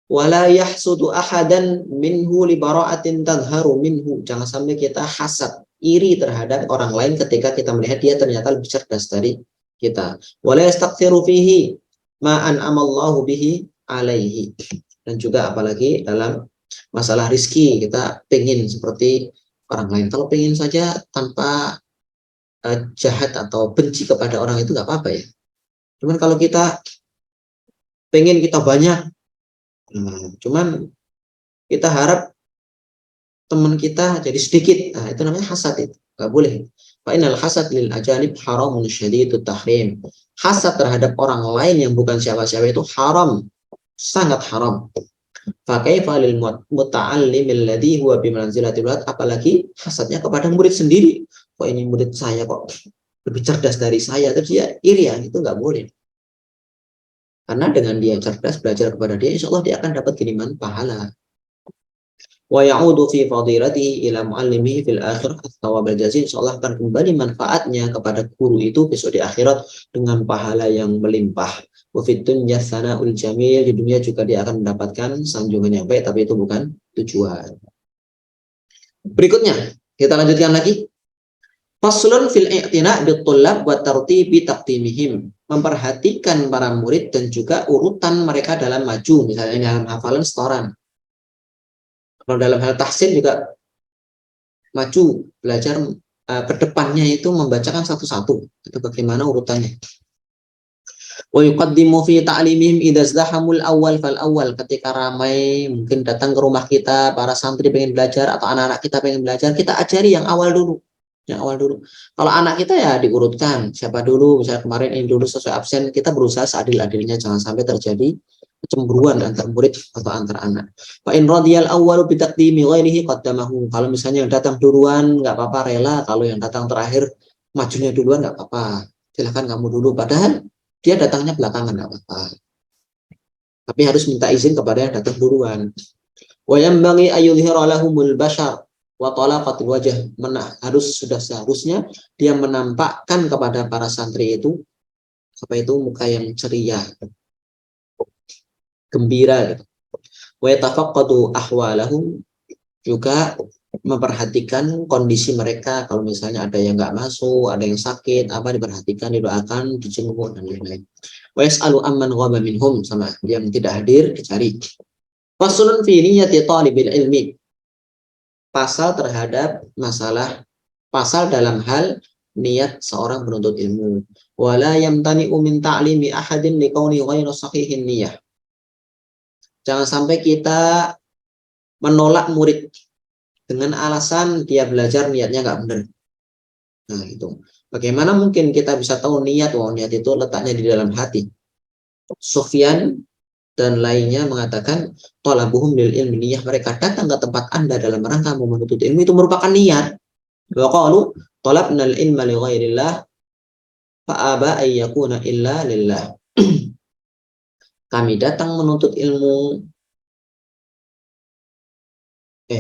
Wala yahsudu ahadan minhu li bara'atin tadharu minhu. Jangan sampai kita hasad, iri terhadap orang lain ketika kita melihat dia ternyata lebih cerdas dari kita. Wala yastaghfiru fihi ma an'amallahu bihi alaihi. Dan juga apalagi dalam masalah rizki, kita pengen seperti orang lain. Kalau pengen saja tanpa jahat atau benci kepada orang itu nggak apa-apa ya. Cuman kalau kita pengen kita banyak, cuman kita harap teman kita jadi sedikit, nah itu namanya hasad, itu nggak boleh. Fa innal hasad lil ajanib haramun syadidut tahrim. Hasad terhadap orang lain yang bukan siapa-siapa itu haram, sangat haram. Fa kaifa lil muta'allim alladhi huwa bi manzilatil walad, apalagi hasadnya kepada murid sendiri. Kok ini murid saya kok lebih cerdas dari saya, terus dia iri, ya itu nggak boleh. Karena dengan dia cerdas, belajar kepada dia, insya Allah dia akan dapat kiriman pahala. Wa ya'udu fi fadilatihi ila muallimihi fil akhirah thawab al-jazil. Insya Allah akan kembali manfaatnya kepada guru itu besok di akhirat dengan pahala yang melimpah. Wa fid dunya sana'ul jamil, di dunia juga dia akan mendapatkan sanjungan yang baik, tapi itu bukan tujuan. Berikutnya, kita lanjutkan lagi. Faslun fil i'tina' bit-thullab wa tartibi taqdimihim. Memperhatikan para murid dan juga urutan mereka dalam maju, misalnya dalam hafalan setoran. Kalau dalam hal tahsin juga maju, belajar ke depannya itu membacakan satu-satu. Itu bagaimana urutannya. Wa yuqaddimu fi ta'limihim idza izdahamul awwal fal awwal. Ketika ramai mungkin datang ke rumah kita para santri pengen belajar atau anak-anak kita pengen belajar, kita ajari yang awal dulu. Yang awal dulu. Kalau anak kita ya diurutkan, siapa dulu, misalnya kemarin ini dulu sesuai absen, kita berusaha seadil-adilnya, jangan sampai terjadi kecemburuan antar murid atau antar anak. Fa in radiyal awwalu bi taqdimi ghairihi qaddamahu. Kalau misalnya yang datang duluan nggak apa-apa, rela. Kalau yang datang terakhir majunya duluan nggak apa-apa. Silahkan kamu dulu. Padahal dia datangnya belakangan nggak apa-apa. Tapi harus minta izin kepada yang datang duluan. Wa yanbaghi ayyudhhira lahumul bashar wa talaqatil wajh. Sudah seharusnya dia menampakkan kepada para santri itu apa itu muka yang ceria, gembira gitu. Wa yatafaqqadu ahwalahum, juga memperhatikan kondisi mereka. Kalau misalnya ada yang nggak masuk, ada yang sakit, apa diperhatikan, didoakan, dijenguk dan lain-lain. Wa yas'alu amman ghaba minhum, sama yang tidak hadir dicari. Faslun fi niyyati talibil ilmi. Pasal terhadap pasal dalam hal niat seorang penuntut ilmu. Wala yamtani'u min ta'limi ahadin liqauni ghairu sahihin niyyah. Jangan sampai kita menolak murid dengan alasan dia belajar niatnya nggak benar. Nah itu. Bagaimana mungkin kita bisa tahu niat? Niat itu letaknya di dalam hati. Sufyan dan lainnya mengatakan talabuhum lil ilmi niyah, mereka datang ke tempat Anda dalam rangka menuntut ilmu itu merupakan niat. Wa qalu talabnal ilma li ghairillah fa aba ay yakuna illa lillah. Kami datang menuntut ilmu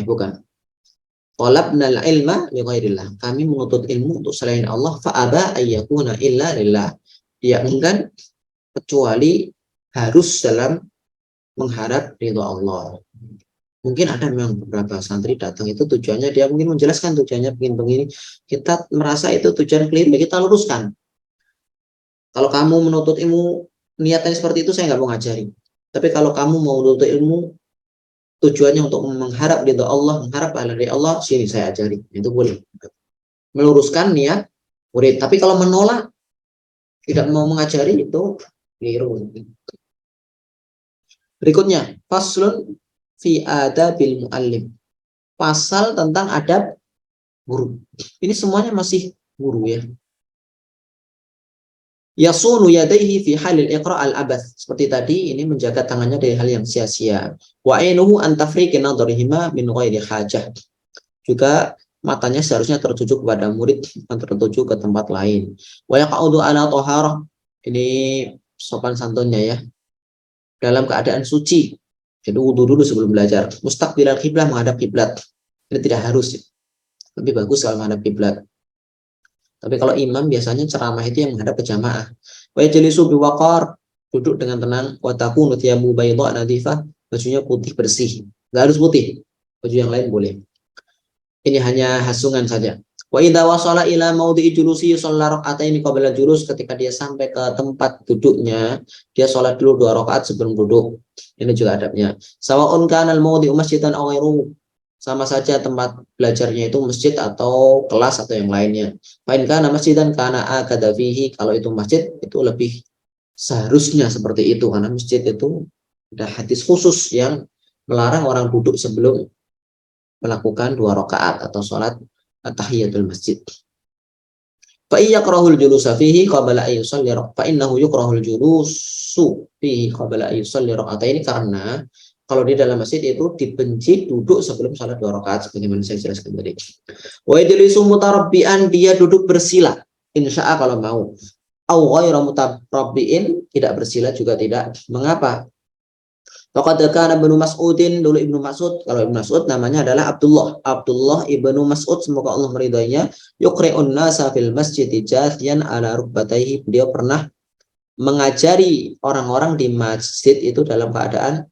bukan. Talabnal ilma li ghairillah. Kami menuntut ilmu untuk selain Allah, fa aba ay yakuna illa lillah. Dia enggan kecuali harus dalam mengharap ridho Allah. Mungkin ada memang beberapa santri datang itu tujuannya dia mungkin menjelaskan tujuannya begini. Kita merasa itu tujuan keliru, kita luruskan. Kalau kamu menuntut ilmu niatnya seperti itu, saya nggak mau ngajari. Tapi kalau kamu mau menuntut ilmu tujuannya untuk mengharap ridho Allah, mengharap pahala dari Allah, sini saya ajari. Itu boleh. Meluruskan niat murid. Tapi kalau menolak, tidak mau mengajari, itu keliru. Berikutnya, faslun fi adabil muallim. Pasal tentang adab guru. Ini semuanya masih guru ya. Yasunu yadaihi fi halil iqra al abath. Seperti tadi, ini menjaga tangannya dari hal yang sia-sia. Wa ainuhu an tafriqi nadharihima min ghairi hajah. Juga matanya seharusnya tertuju kepada murid, bukan tertuju ke tempat lain. Wa yaq'udu ala thaharah. Ini sopan santunnya ya. Dalam keadaan suci. Jadi wudu dulu sebelum belajar. Mustaqbilal kiblah, menghadap kiblat. Ini tidak harus. Lebih bagus kalau menghadap kiblat. Tapi kalau imam biasanya ceramah itu yang menghadap ke jamaah. Wa yajlisu biwaqar, duduk dengan tenang. Wa takunu thiyabu bayda nadhifah, bajunya putih bersih. Enggak harus putih. Baju yang lain boleh. Ini hanya hasungan saja. Wa idza wasala ila maudhi'i julusi shalla rak'ataini qabla julus, ketika dia sampai ke tempat duduknya, dia sholat dulu 2 rakaat sebelum duduk. Ini juga adabnya. Sawa'un kana al-maudhi'u masjidan aw ghairuhu, sama saja tempat belajarnya itu masjid atau kelas atau yang lainnya. Fa in kana masjidan kana akada fihi, kalau itu masjid itu lebih seharusnya seperti itu, karena masjid itu ada hadis khusus yang melarang orang duduk sebelum melakukan 2 rakaat atau sholat tahiyatul masjid. Fa yakrahul julusa fihi qabla ay yusalli fa innahu yukrahul julusu fihi qabla ay yusalli rak'ataini, karena kalau di dalam masjid itu dibenci duduk sebelum salat 2 rakaat sebagaimana saya jelaskan tadi. Wa yajlisu mutarabbian, dia duduk bersila insya'a kalau mau. Au ghairu mutarabbiin, tidak bersila juga tidak. Mengapa? Faqad kana Ibnu Mas'udin, dulu Ibnu Mas'ud, kalau Ibnu Mas'ud namanya adalah Abdullah Ibnu Mas'ud, semoga Allah meridainya. Yuqri'un nasa fil masjid jathiyan ala rukbatayhi, beliau pernah mengajari orang-orang di masjid itu dalam keadaan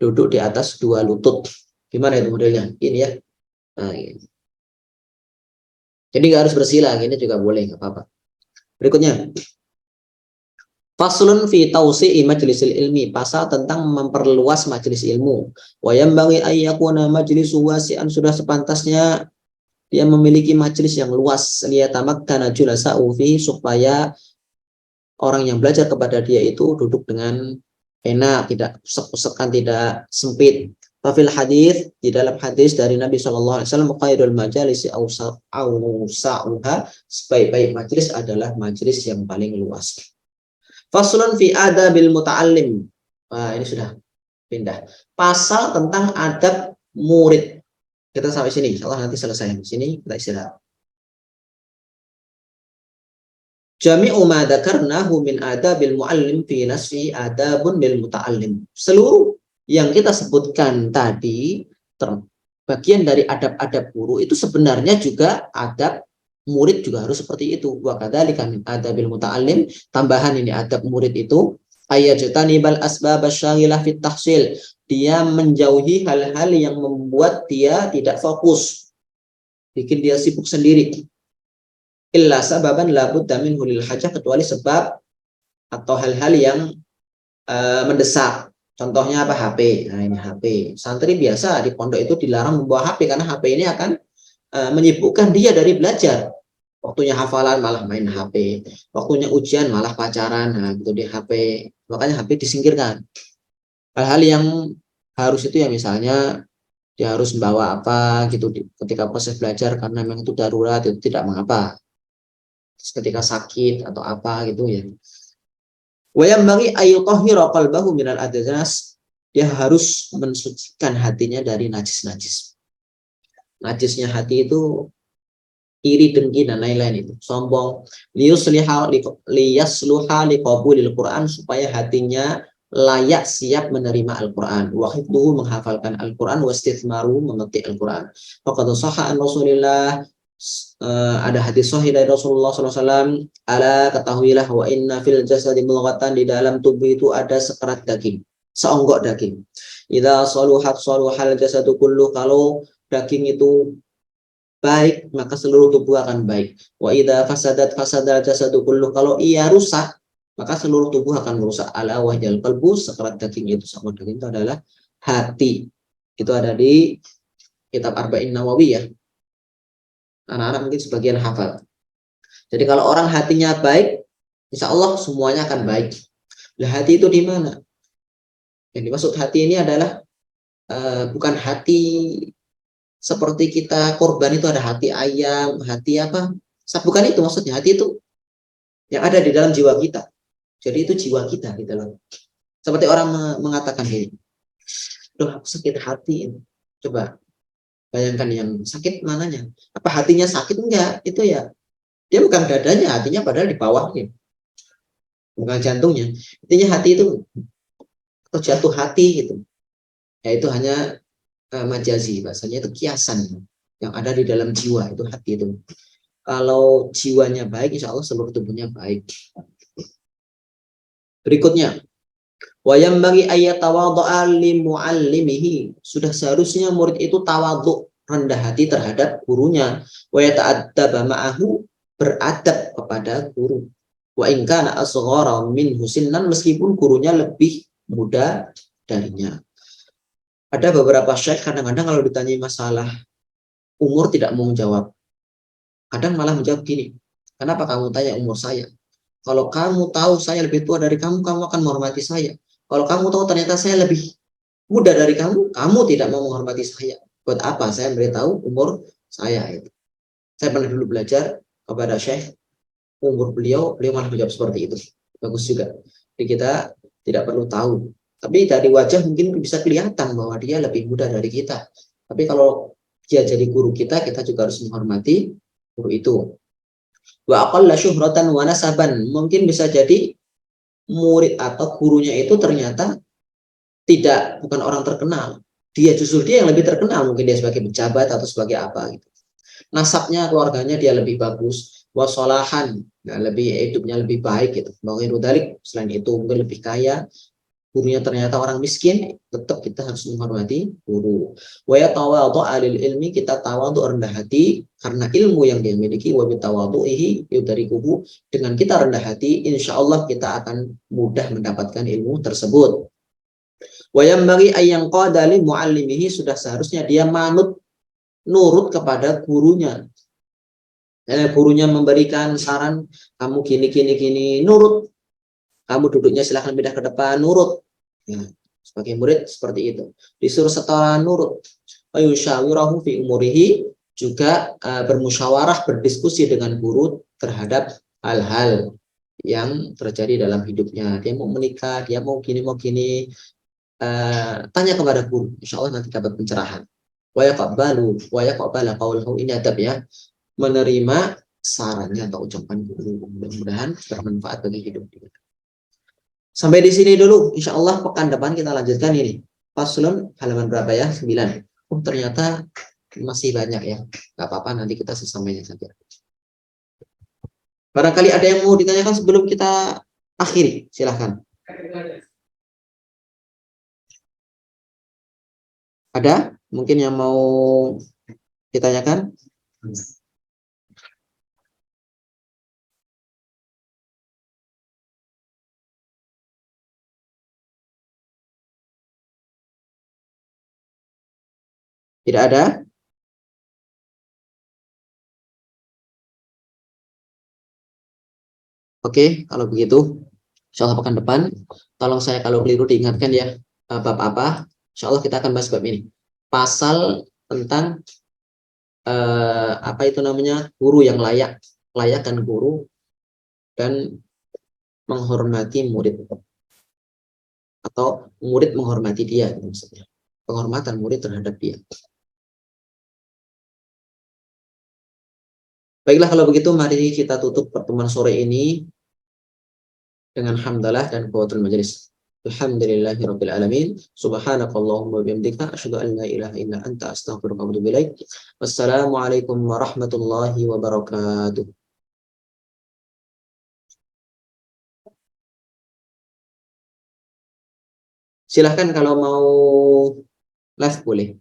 duduk di atas 2 lutut. Gimana itu modelnya? Ini ya. Nah, ini. Jadi nggak harus bersila, gini juga boleh, nggak apa-apa. Berikutnya, faslun fi tausi'i majlisil ilmi, pasal tentang memperluas majelis ilmu. Wa yanbaghi ay yakuna majlisu wasi'an, sudah sepantasnya dia memiliki majelis yang luas, liyatamakkana julasa'u fi, supaya orang yang belajar kepada dia itu duduk dengan enak, tidak pusek-pusekan, tidak sempit. Fafil hadis, di dalam hadis dari Nabi Shallallahu Alaihi Wasallam, khairul majalisi awsa'uha, sebaik-baik majelis adalah majelis yang paling luas. Faslun fi adabil muta'allim. Nah, ini sudah pindah. Pasal tentang adab murid. Kita sampai sini, insyaallah nanti selesai. Di sini kita istirahat. Jami'u ma dzakarnahu min adabil muallim fi nasfi adabun lil muta'allim. Seluruh yang kita sebutkan tadi, bagian dari adab-adab guru itu sebenarnya juga adab murid juga harus seperti itu. Wa kadzalika min adabil muta'allim, tambahan ini adab murid itu ayyatanibal asbab asyagilah fit tahsil. Dia menjauhi hal-hal yang membuat dia tidak fokus, bikin dia sibuk sendiri. Illa sababan la budda minhu lil hajah, kecuali sebab atau hal-hal yang mendesak. Contohnya apa? HP. Nah, ini HP. Santri biasa di pondok itu dilarang membawa HP karena HP ini akan menyibukkan dia dari belajar. Waktunya hafalan malah main HP. Waktunya ujian malah pacaran. Nah, itu di HP. Makanya HP disingkirkan. Hal-hal yang harus itu ya, misalnya dia harus membawa apa gitu ketika proses belajar, karena memang itu darurat, itu tidak mengapa. Ketika sakit atau apa gitu ya. Wa yanbaghi ayyutahhira qalbahu minal adnas, dia harus mensucikan hatinya dari najis-najis. Najisnya hati itu iri, dengki, dan lain-lain, itu sombong. Liyasluha liqabulil Quran, supaya hatinya layak siap menerima Al-Quran. Wa hifdhuhu, menghafalkan Al-Quran, wa istithmaru, memetik Al-Quran. Faqad shahha an Rasulillah, ada hadis sahih dari Rasulullah SAW, ala ketahuilah wa inna fil jasadi mudghatan, di dalam tubuh itu ada sekerat daging, seonggok daging. Idza saluhat saluhal jasadu kullu, kalau daging itu baik maka seluruh tubuh akan baik. Wa idza fasadat fasadal jasadu kullu, kalau ia rusak maka seluruh tubuh akan merusak. Ala wahjal qalbu, sekerat daging itu, seonggok daging itu adalah hati. Itu ada di kitab Arba'in Nawawiyah. Anak-anak mungkin sebagian hafal. Jadi kalau orang hatinya baik, insya Allah semuanya akan baik. Nah, hati itu di mana? Yang dimaksud hati ini adalah bukan hati seperti kita korban itu ada hati ayam, hati apa? Bukan itu maksudnya. Hati itu yang ada di dalam jiwa kita. Jadi itu jiwa kita gitu loh. Seperti orang mengatakan gini, "Duh, aku sakit hati." Coba bayangkan yang sakit mananya? Apa hatinya sakit? Enggak, itu ya. Dia bukan dadanya, hatinya padahal di bawahnya. Bukan jantungnya. Intinya hati itu, atau jatuh hati gitu. Ya itu hanya majazi, bahasanya itu kiasan yang ada di dalam jiwa, itu hati itu. Kalau jiwanya baik, insya Allah seluruh tubuhnya baik. Berikutnya, wa yanbaghi ayyatawadda'a li muallimihi, sudah seharusnya murid itu tawadhu, rendah hati terhadap gurunya. Wa yata'addaba ma'ahu, beradab kepada guru. Wa in kana asghara minhu sinnan, meskipun gurunya lebih muda darinya. Ada beberapa syekh kadang-kadang kalau ditanya masalah umur tidak mau menjawab. Kadang malah menjawab gini, "Kenapa kamu tanya umur saya? Kalau kamu tahu saya lebih tua dari kamu, kamu akan menghormati saya. Kalau kamu tahu ternyata saya lebih muda dari kamu, kamu tidak mau menghormati saya. Buat apa saya beritahu umur saya?" Itu. Saya pernah dulu belajar kepada syekh, umur beliau malah menjawab seperti itu. Bagus juga. Jadi kita tidak perlu tahu. Tapi dari wajah mungkin bisa kelihatan bahwa dia lebih muda dari kita. Tapi kalau dia jadi guru kita, kita juga harus menghormati guru itu. Wa aqalla syuhratan wa nasaban, mungkin bisa jadi murid atau gurunya itu ternyata bukan orang terkenal. Justru dia yang lebih terkenal, mungkin dia sebagai pejabat atau sebagai apa gitu. Nasabnya, keluarganya dia lebih bagus, wasolahan, lebih hidupnya lebih baik gitu. Selain itu mungkin lebih kaya, gurunya ternyata orang miskin, tetap kita harus menghormati guru. Wa yatawadhu 'alil ilmi, kita tawadhu rendah hati karena ilmu yang dia miliki. Wa bitawadhuhi yudrikuhu, dengan kita rendah hati insya Allah kita akan mudah mendapatkan ilmu tersebut. Wa yanbaghi ayyang qada li muallimihi, sudah seharusnya dia manut nurut kepada gurunya. Gurunya memberikan saran, kamu gini gini gini, nurut. Kamu duduknya silahkan pindah ke depan, nurut. Ya, sebagai murid seperti itu. Disuruh setoran, nurut. Ayushawirahu fi umurihi, juga bermusyawarah, berdiskusi dengan guru terhadap hal-hal yang terjadi dalam hidupnya. Dia mau menikah, dia mau gini, tanya kepada guru. Insya Allah nanti dapat pencerahan. Wa yaqbalu qawlahu, ini adab ya. Menerima sarannya atau ucapan guru, mudah-mudahan bermanfaat bagi hidup kita. Sampai di sini dulu, insya Allah pekan depan kita lanjutkan ini. Faslun, halaman berapa ya? 9. Oh ternyata masih banyak ya. Gak apa-apa, nanti kita sesamanya saja. Barangkali ada yang mau ditanyakan sebelum kita akhiri, silahkan. Ada mungkin yang mau ditanyakan? Tidak ada? Oke, kalau begitu, insya Allah pekan depan, tolong saya kalau keliru diingatkan ya, bab apa, insya Allah kita akan bahas bab ini. Pasal tentang apa itu namanya, guru yang layak dan guru dan menghormati murid, atau murid menghormati dia, maksudnya penghormatan murid terhadap dia. Baiklah kalau begitu, mari kita tutup pertemuan sore ini dengan hamdalah dan quwwatul majelis. Alhamdulillahirabbil alamin. Subhanakallahumma wa bihamdika asyhadu an la ilaha illa anta astaghfiruka wa atubu ilaik. Wassalamualaikum warahmatullahi wabarakatuh. Silahkan kalau mau live boleh.